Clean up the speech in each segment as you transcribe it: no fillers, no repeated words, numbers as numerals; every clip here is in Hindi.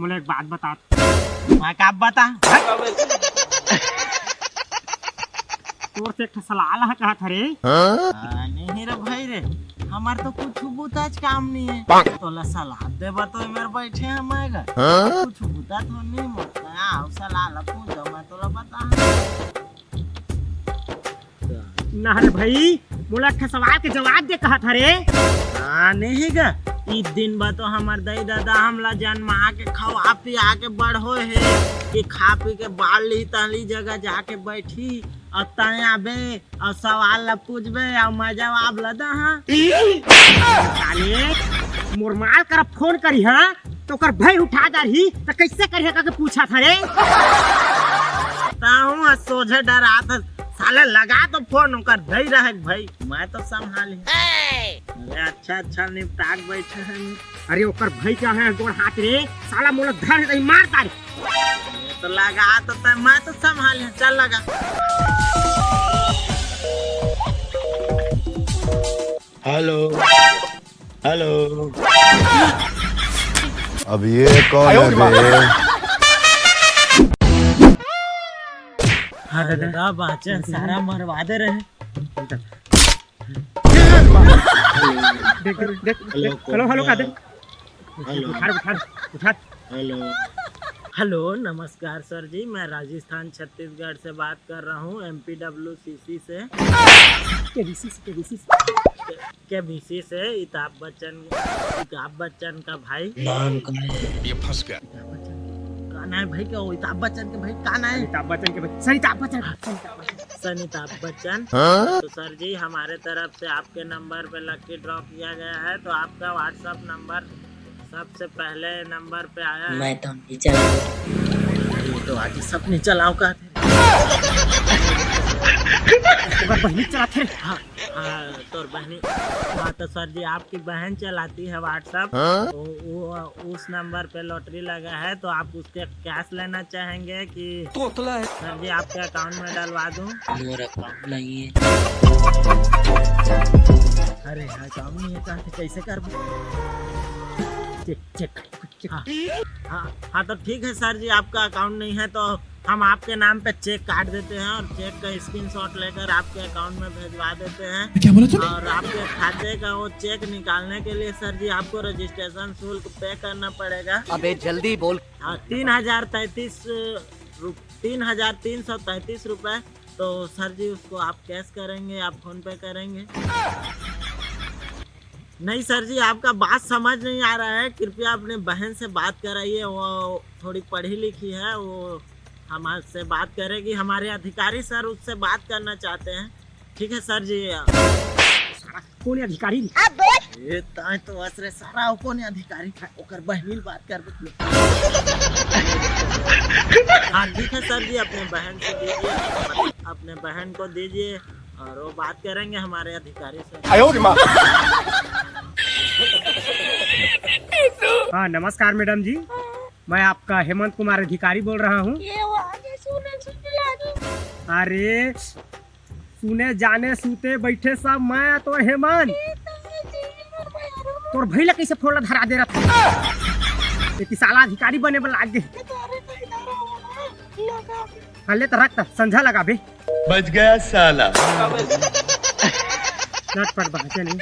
मुझे एक बात बता। मैं का बता तोर से एक सलाह कहा था रे। नहीं रे भाई रे, हमार तो कुछ बुताज काम नहीं है। तोला सलाह देबा तो मेरे बैठे हम आएगा कुछ बुता तो नहीं मत आओ सलाह ला पूछ मैं तोला बता ना रे भाई, मुझे एक सवाल के जवाब दे कहा था रे। नहीं गा ई दिन बा तो हमार दाई दादा हमला जन्मा के खवा पी आके बड़ होए है कि खा पी के बाल ली तली जगह जाके बैठी और तय आबे और सवाल ला पूछबे और मैं जवाब लदा हां साले मुरमाल कर फोन करी हां तो कर भाई उठा दरही तो कैसे करिए का के पूछा था रे। ताऊ सोझे डरात साले लगा तो फोन कर दई रहे भाई मैं तो संभाली अच्छा निपटाक बैठे हैं। अरे ओकर भाई क्या है गोड़ हाथ रे साला मोला धर दई मार तारी तो लगा तो मैं तो संभाली चल लगा। हेलो हेलो अब ये कौन है बे? हाँ दादा बाचन सारा मरवा दे रहे। देख हेलो हेलो का दे उठा हेलो नमस्कार सर जी, मैं राजस्थान छत्तीसगढ़ से बात कर रहा हूँ MPWCC से KBC से अमिताभ बच्चन का भाई ये फंस गया। काना है भाई क्या अमिताभ बच्चन के भाई काना है अमिताभ बच्चन के भाई सनिताभ बच्चन तो सर जी हमारे तरफ से आपके नंबर पे लकी ड्रॉ किया गया है तो आपका व्हाट्सएप नंबर सबसे पहले नंबर पे आया है। मैं तो नहीं चलाऊं तो आज सब नहीं चलाओ का बहनी चलाते हाँ तो बहनी हाँ तो सर जी आपकी बहन चलाती है व्हाट्सएप तो वो उस नंबर पे लॉटरी लगा है तो आप उसके कैश लेना चाहेंगे कि तोतला है सर जी आपके अकाउंट में डलवा दूं। मेरा अकाउंट नहीं है। अरे अकाउंट नहीं है तो कैसे कर चेक हाँ तो ठीक है सर जी आपका अकाउंट नहीं है तो हम आपके नाम पे चेक काट देते हैं और चेक का स्क्रीनशॉट लेकर आपके अकाउंट में भेजवा देते हैं। क्या बोला तूने? और आपके खाते का वो चेक निकालने के लिए सर जी आपको रजिस्ट्रेशन शुल्क पे करना पड़ेगा। अबे जल्दी बोल। 3,333 रुपए। तो सर जी उसको आप कैश करेंगे आप फोन पे करेंगे? नहीं सर जी आपका बात समझ नहीं आ रहा है, कृपया अपने बहन से बात कराइए, वो थोड़ी पढ़ी लिखी है, वो हमसे बात करेगी, हमारे अधिकारी सर उससे बात करना चाहते हैं। ठीक है सर जी। कौन अधिकारी ये तो असरे सारा कौन अधिकारी ओकर बहनी बात कर हाँ ठीक है सर जी अपने बहन से दीजिए, अपने बहन को दीजिए और वो बात करेंगे हमारे अधिकारी से। हाँ नमस्कार मैडम जी, मैं आपका हेमंत कुमार अधिकारी बोल रहा हूँ। अरे सुने जाने सूते बैठे सब मैं तो हेमंत तोर भैया कैसे फोन धरा दे रहा था कि साला अधिकारी बने वाला आगे हले तो रख संझा लगा बे बच गया साला। नट पट बचे नहीं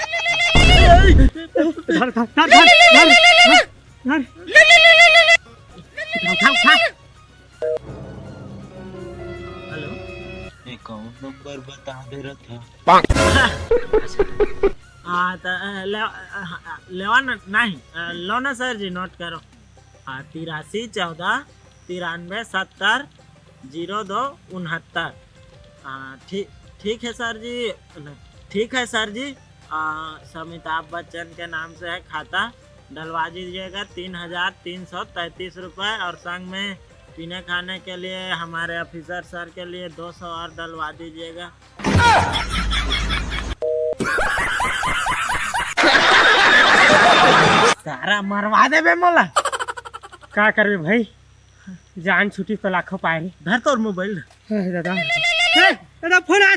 हेलो अकाउंट नंबर बता दे रहा था। हाँ तो लेवा नहीं लो ना सर जी नोट करो। हाँ 83 14 93 70 02 69। हाँ ठीक है सर जी, ठीक है सर जी। अमिताभ बच्चन के नाम से है खाता, डलवा दीजिएगा 3,333 रुपए और संग में पीने खाने के लिए हमारे ऑफिसर सर के लिए 200 और डलवा दीजिएगा। सारा मरवा दे बे मोला। क्या करबे भाई, जान छुट्टी तो लाखों पाए। धर तोर मोबाइल दादा दादा फोन आ